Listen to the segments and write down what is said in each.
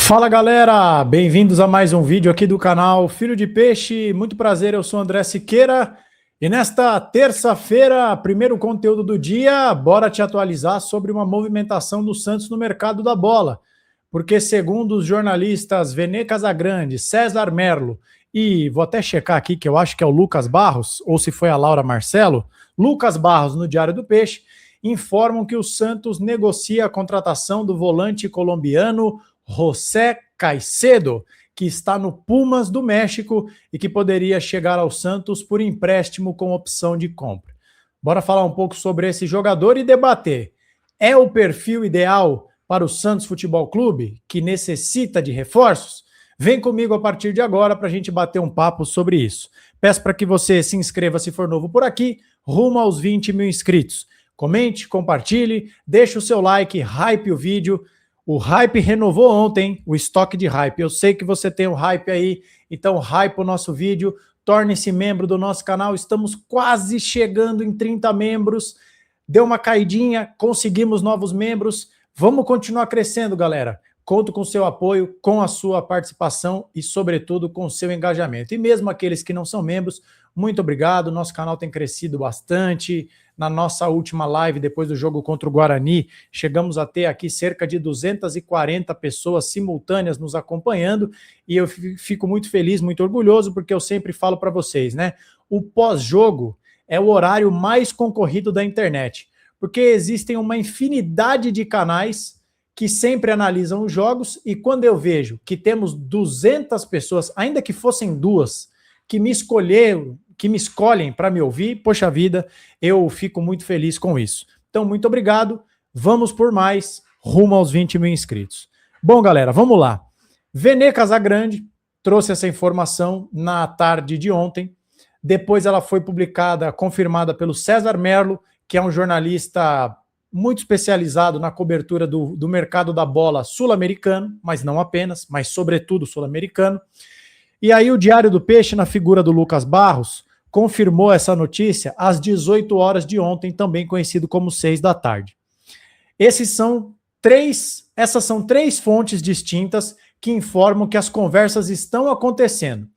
Fala galera, bem-vindos a mais um vídeo aqui do canal Filho de Peixe. Muito prazer, eu sou André Siqueira e nesta terça-feira, primeiro conteúdo do dia, bora te atualizar sobre uma movimentação do Santos no mercado da bola. Porque segundo os jornalistas Vene Casagrande, César Merlo e vou até checar aqui que eu acho que é o Lucas Barros, ou se foi a Laura Marcelo, Lucas Barros no Diário do Peixe, informam que o Santos negocia a contratação do volante colombiano José Caicedo, que está no Pumas do México e que poderia chegar ao Santos por empréstimo com opção de compra. Bora falar um pouco sobre esse jogador e debater. É o perfil ideal para o Santos Futebol Clube, que necessita de reforços? Vem comigo a partir de agora para a gente bater um papo sobre isso. Peço para que você se inscreva se for novo por aqui, rumo aos 20 mil inscritos. Comente, compartilhe, deixe o seu like, hype o vídeo. O hype renovou ontem, o estoque de hype. Eu sei que você tem o hype aí, então hype o nosso vídeo, torne-se membro do nosso canal. Estamos quase chegando em 30 membros. Deu uma caidinha, conseguimos novos membros. Vamos continuar crescendo, galera. Conto com o seu apoio, com a sua participação e, sobretudo, com o seu engajamento. E mesmo aqueles que não são membros, muito obrigado. Nosso canal tem crescido bastante. Na nossa última live, depois do jogo contra o Guarani, chegamos a ter aqui cerca de 240 pessoas simultâneas nos acompanhando e eu fico muito feliz, muito orgulhoso, porque eu sempre falo para vocês, né? O pós-jogo é o horário mais concorrido da internet, porque existem uma infinidade de canais que sempre analisam os jogos e quando eu vejo que temos 200 pessoas, ainda que fossem duas, que me escolhem para me ouvir, poxa vida, eu fico muito feliz com isso. Então, muito obrigado, vamos por mais, rumo aos 20 mil inscritos. Bom, galera, vamos lá. Vene Casagrande trouxe essa informação na tarde de ontem, depois ela foi publicada, confirmada pelo César Merlo, que é um jornalista muito especializado na cobertura do mercado da bola sul-americano, mas não apenas, mas sobretudo sul-americano. E aí o Diário do Peixe, na figura do Lucas Barros, confirmou essa notícia às 18 horas de ontem, também conhecido como 6 da tarde. Essas são três fontes distintas que informam que as conversas estão acontecendo.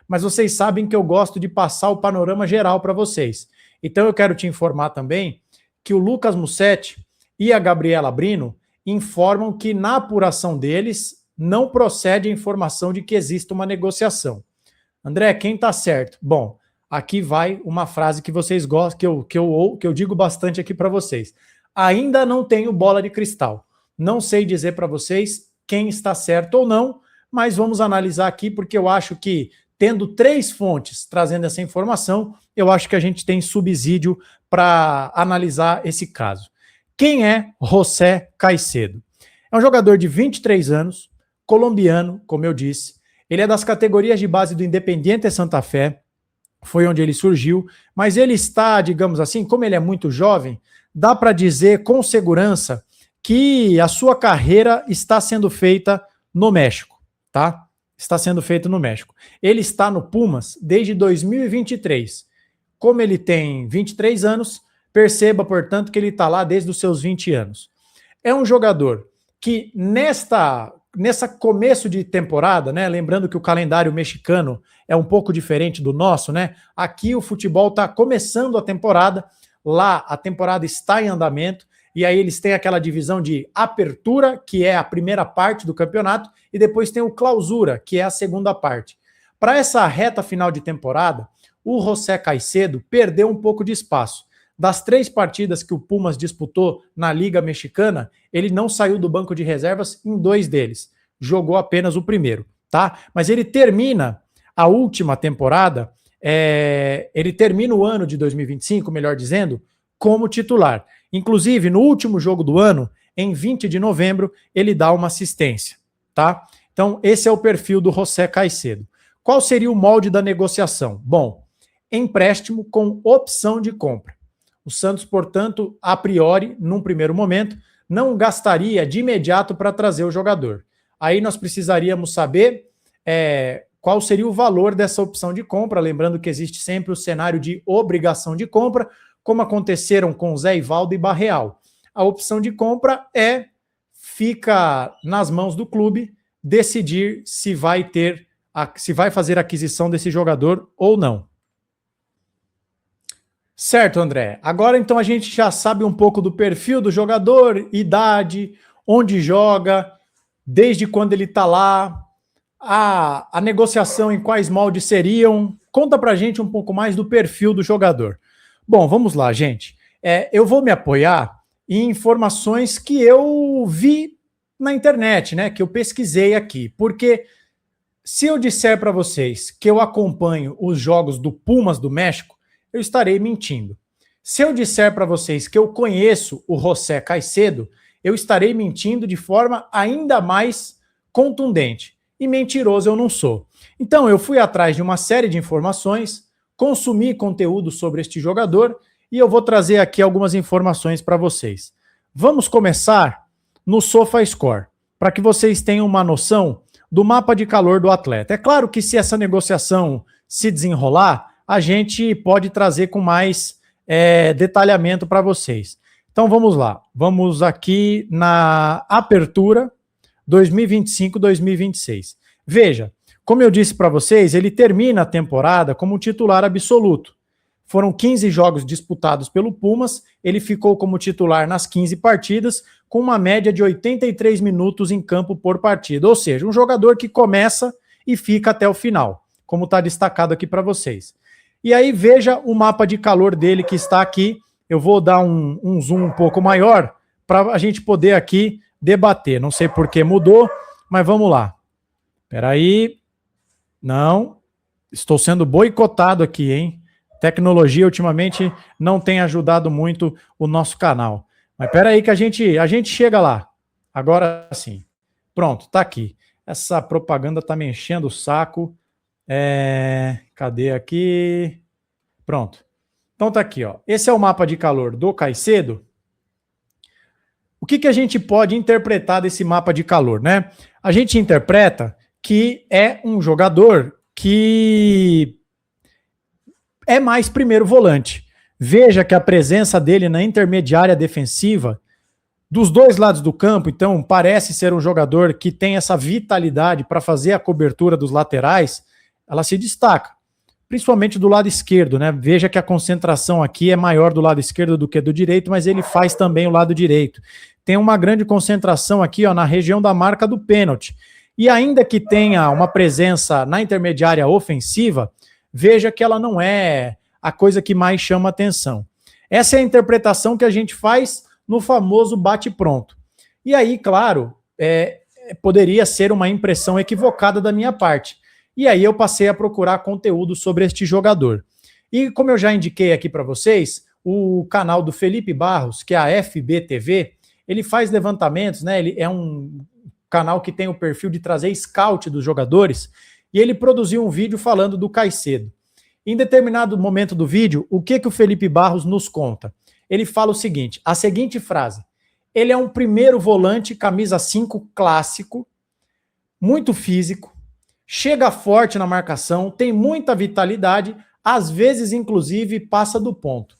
Mas vocês sabem que eu gosto de passar o panorama geral para vocês. Então eu quero te informar também que o Lucas Mussetti e a Gabriela Brino informam que na apuração deles não procede a informação de que exista uma negociação. André, quem está certo? Bom, aqui vai uma frase que vocês gostam, que eu digo bastante aqui para vocês. Ainda não tenho bola de cristal. Não sei dizer para vocês quem está certo ou não, mas vamos analisar aqui, porque eu acho que, tendo três fontes trazendo essa informação, eu acho que a gente tem subsídio para analisar esse caso. Quem é José Caicedo? É um jogador de 23 anos, colombiano, como eu disse. Ele é das categorias de base do Independiente Santa Fé, foi onde ele surgiu, mas ele está, digamos assim, como ele é muito jovem, dá para dizer com segurança que a sua carreira está sendo feita no México, tá? Está sendo feita no México. Ele está no Pumas desde 2023. Como ele tem 23 anos, perceba, portanto, que ele está lá desde os seus 20 anos. É um jogador que nessa começo de temporada, né? Lembrando que o calendário mexicano é um pouco diferente do nosso, né? Aqui o futebol está começando a temporada, lá a temporada está em andamento, e aí eles têm aquela divisão de apertura, que é a primeira parte do campeonato, e depois tem o clausura, que é a segunda parte. Para essa reta final de temporada, o José Caicedo perdeu um pouco de espaço. Das 3 partidas que o Pumas disputou na Liga Mexicana, ele não saiu do banco de reservas em 2 deles. Jogou apenas o primeiro, tá? Mas ele termina a última temporada, ele termina o ano de 2025, melhor dizendo, como titular. Inclusive, no último jogo do ano, em 20 de novembro, ele dá uma assistência, tá? Então, esse é o perfil do José Caicedo. Qual seria o molde da negociação? Bom, empréstimo com opção de compra. O Santos, portanto, a priori, num primeiro momento, não gastaria de imediato para trazer o jogador. Aí nós precisaríamos saber qual seria o valor dessa opção de compra, lembrando que existe sempre o cenário de obrigação de compra, como aconteceram com Zé Ivaldo e Barreal. A opção de compra fica nas mãos do clube, decidir se vai fazer aquisição desse jogador ou não. Certo, André. Agora então a gente já sabe um pouco do perfil do jogador, idade, onde joga, desde quando ele está lá, a negociação em quais moldes seriam. Conta pra gente um pouco mais do perfil do jogador. Bom, vamos lá, gente. Eu vou me apoiar em informações que eu vi na internet, né? Que eu pesquisei aqui. Porque se eu disser para vocês que eu acompanho os jogos do Pumas do México, eu estarei mentindo. Se eu disser para vocês que eu conheço o José Caicedo, eu estarei mentindo de forma ainda mais contundente. E mentiroso eu não sou. Então eu fui atrás de uma série de informações, consumi conteúdo sobre este jogador e eu vou trazer aqui algumas informações para vocês. Vamos começar no SofaScore, para que vocês tenham uma noção do mapa de calor do atleta. É claro que se essa negociação se desenrolar, a gente pode trazer com mais detalhamento para vocês. Então vamos lá, vamos aqui na apertura 2025-2026. Veja, como eu disse para vocês, ele termina a temporada como titular absoluto. Foram 15 jogos disputados pelo Pumas, ele ficou como titular nas 15 partidas, com uma média de 83 minutos em campo por partida, ou seja, um jogador que começa e fica até o final, como está destacado aqui para vocês. E aí veja o mapa de calor dele que está aqui, eu vou dar um zoom um pouco maior para a gente poder aqui debater. Não sei por que mudou, mas vamos lá. Espera aí. Não. Estou sendo boicotado aqui, hein? Tecnologia ultimamente não tem ajudado muito o nosso canal. Mas espera aí que a gente chega lá. Agora sim. Pronto, tá aqui. Essa propaganda tá me enchendo o saco. Cadê aqui? Pronto. Então tá aqui, ó. Esse é o mapa de calor do Caicedo. O que a gente pode interpretar desse mapa de calor, né? A gente interpreta que é um jogador que é mais primeiro volante. Veja que a presença dele na intermediária defensiva, dos dois lados do campo, então parece ser um jogador que tem essa vitalidade para fazer a cobertura dos laterais, ela se destaca, principalmente do lado esquerdo, né? Veja que a concentração aqui é maior do lado esquerdo do que do direito, mas ele faz também o lado direito. Tem uma grande concentração aqui, ó, na região da marca do pênalti. E ainda que tenha uma presença na intermediária ofensiva, veja que ela não é a coisa que mais chama atenção. Essa é a interpretação que a gente faz no famoso bate-pronto. E aí, claro, poderia ser uma impressão equivocada da minha parte. E aí eu passei a procurar conteúdo sobre este jogador. E como eu já indiquei aqui para vocês, o canal do Felipe Barros, que é a FBTV, ele faz levantamentos, né? Ele é um canal que tem o perfil de trazer scout dos jogadores, e ele produziu um vídeo falando do Caicedo. Em determinado momento do vídeo, o que o Felipe Barros nos conta? Ele fala o seguinte, a seguinte frase: ele é um primeiro volante, camisa 5 clássico, muito físico, chega forte na marcação, tem muita vitalidade, às vezes, inclusive, passa do ponto.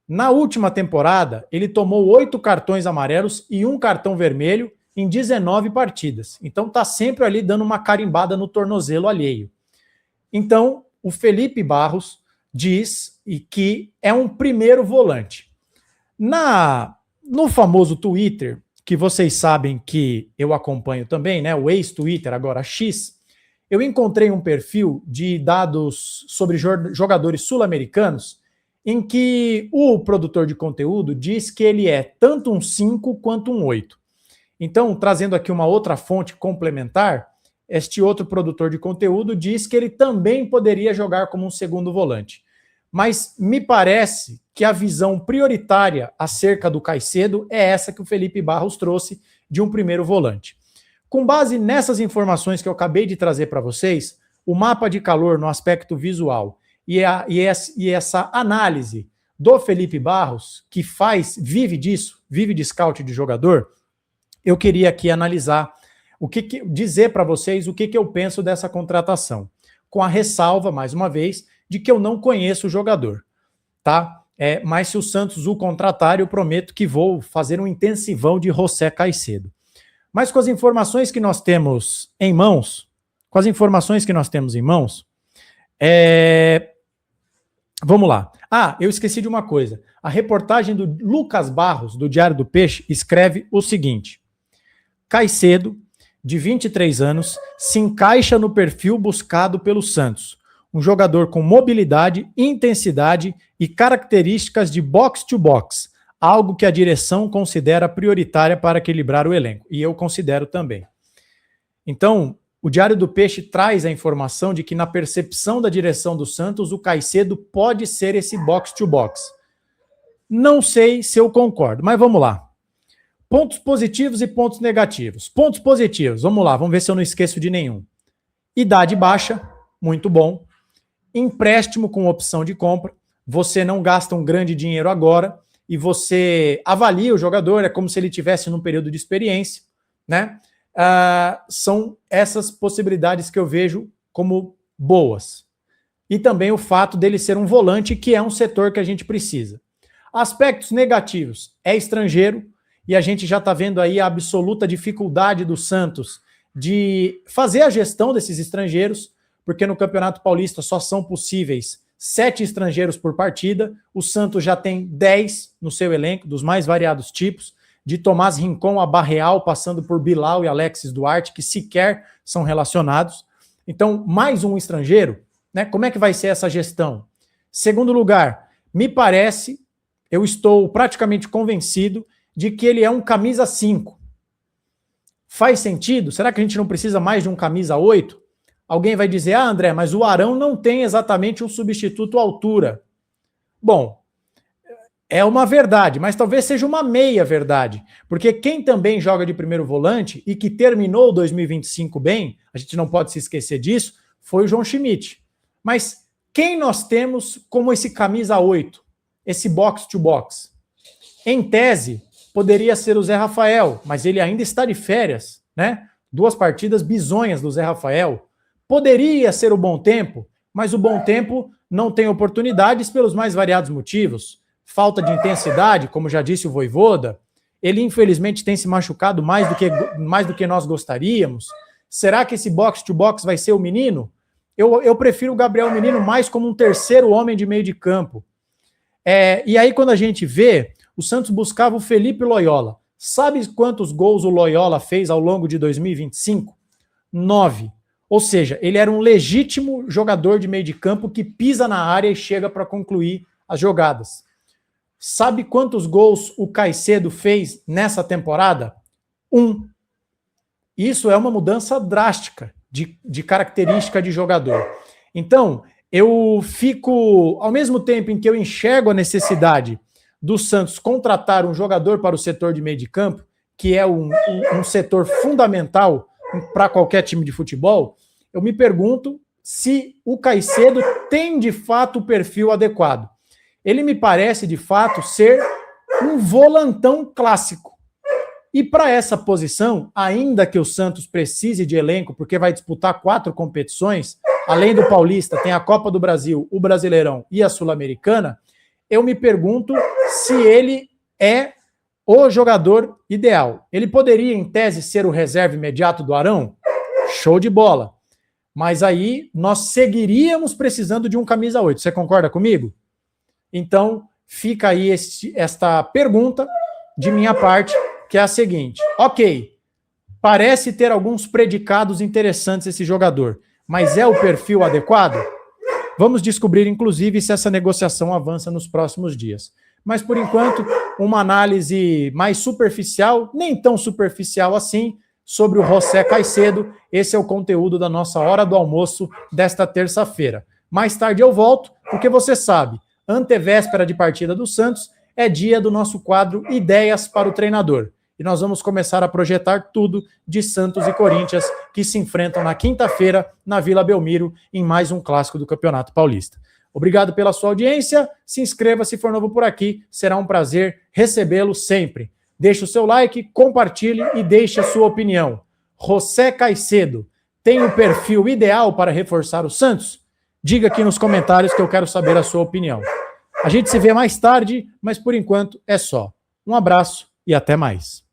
Na última temporada, ele tomou 8 cartões amarelos e 1 cartão vermelho em 19 partidas. Então tá sempre ali dando uma carimbada no tornozelo alheio. Então, o Felipe Barros diz que é um primeiro volante. No famoso Twitter, que vocês sabem que eu acompanho também, né, o ex-Twitter, agora X, eu encontrei um perfil de dados sobre jogadores sul-americanos em que o produtor de conteúdo diz que ele é tanto um 5 quanto um 8. Então, trazendo aqui uma outra fonte complementar, este outro produtor de conteúdo diz que ele também poderia jogar como um segundo volante. Mas me parece que a visão prioritária acerca do Caicedo é essa que o Felipe Barros trouxe de um primeiro volante. Com base nessas informações que eu acabei de trazer para vocês, o mapa de calor no aspecto visual e essa análise do Felipe Barros, que vive disso, vive de scout de jogador, eu queria aqui analisar, dizer para vocês o que eu penso dessa contratação, com a ressalva, mais uma vez, de que eu não conheço o jogador, tá? Mas se o Santos o contratar, eu prometo que vou fazer um intensivão de José Caicedo. Mas com as informações que nós temos em mãos, vamos lá. Ah, eu esqueci de uma coisa. A reportagem do Lucas Barros, do Diário do Peixe, escreve o seguinte: Caicedo, de 23 anos, se encaixa no perfil buscado pelo Santos. Um jogador com mobilidade, intensidade e características de box-to-box, algo que a direção considera prioritária para equilibrar o elenco. E eu considero também. Então, o Diário do Peixe traz a informação de que, na percepção da direção do Santos, o Caicedo pode ser esse box-to-box. Não sei se eu concordo, mas vamos lá. Pontos positivos e pontos negativos. Pontos positivos, vamos lá, vamos ver se eu não esqueço de nenhum. Idade baixa, muito bom. Empréstimo com opção de compra. Você não gasta um grande dinheiro agora e você avalia o jogador, é como se ele tivesse num período de experiência, né? São essas possibilidades que eu vejo como boas. E também o fato dele ser um volante, que é um setor que a gente precisa. Aspectos negativos, é estrangeiro, e a gente já está vendo aí a absoluta dificuldade do Santos de fazer a gestão desses estrangeiros, porque no Campeonato Paulista só são possíveis 7 estrangeiros por partida, o Santos já tem 10 no seu elenco, dos mais variados tipos, de Tomás Rincon a Barreal, passando por Bilal e Alexis Duarte, que sequer são relacionados. Então, mais um estrangeiro, né? Como é que vai ser essa gestão? Segundo lugar, me parece, eu estou praticamente convencido de que ele é um camisa 5. Faz sentido? Será que a gente não precisa mais de um camisa 8? Alguém vai dizer, André, mas o Arão não tem exatamente um substituto à altura. Bom, é uma verdade, mas talvez seja uma meia verdade, porque quem também joga de primeiro volante e que terminou 2025 bem, a gente não pode se esquecer disso, foi o João Schmidt. Mas quem nós temos como esse camisa 8, esse box-to-box? Em tese, poderia ser o Zé Rafael, mas ele ainda está de férias, né? 2 partidas bizonhas do Zé Rafael. Poderia ser o Bom Tempo, mas o Bom Tempo não tem oportunidades pelos mais variados motivos. Falta de intensidade, como já disse o Vojvoda, ele infelizmente tem se machucado mais do que nós gostaríamos. Será que esse box-to-box vai ser o Menino? Eu prefiro o Gabriel Menino mais como um terceiro homem de meio de campo. E aí quando a gente vê, o Santos buscava o Felipe Loyola. Sabe quantos gols o Loyola fez ao longo de 2025? 9. Ou seja, ele era um legítimo jogador de meio de campo que pisa na área e chega para concluir as jogadas. Sabe quantos gols o Caicedo fez nessa temporada? 1. Isso é uma mudança drástica de característica de jogador. Então, eu fico, ao mesmo tempo em que eu enxergo a necessidade do Santos contratar um jogador para o setor de meio de campo, que é um setor fundamental para qualquer time de futebol, eu me pergunto se o Caicedo tem de fato o perfil adequado. Ele me parece, de fato, ser um volantão clássico. E para essa posição, ainda que o Santos precise de elenco, porque vai disputar 4 competições, além do Paulista, tem a Copa do Brasil, o Brasileirão e a Sul-Americana, eu me pergunto se ele é o jogador ideal. Ele poderia, em tese, ser o reserva imediato do Arão? Show de bola. Mas aí nós seguiríamos precisando de um camisa 8. Você concorda comigo? Então, fica aí esta pergunta de minha parte, que é a seguinte. Ok, parece ter alguns predicados interessantes esse jogador, mas é o perfil adequado? Vamos descobrir, inclusive, se essa negociação avança nos próximos dias. Mas, por enquanto, uma análise mais superficial, nem tão superficial assim, sobre o José Caicedo. Esse é o conteúdo da nossa Hora do Almoço desta terça-feira. Mais tarde eu volto, porque você sabe, antevéspera de partida do Santos, é dia do nosso quadro Ideias para o Treinador. E nós vamos começar a projetar tudo de Santos e Corinthians, que se enfrentam na quinta-feira na Vila Belmiro, em mais um clássico do Campeonato Paulista. Obrigado pela sua audiência, se inscreva se for novo por aqui, será um prazer recebê-lo sempre. Deixe o seu like, compartilhe e deixe a sua opinião. José Caicedo tem o perfil ideal para reforçar o Santos? Diga aqui nos comentários que eu quero saber a sua opinião. A gente se vê mais tarde, mas por enquanto é só. Um abraço e até mais.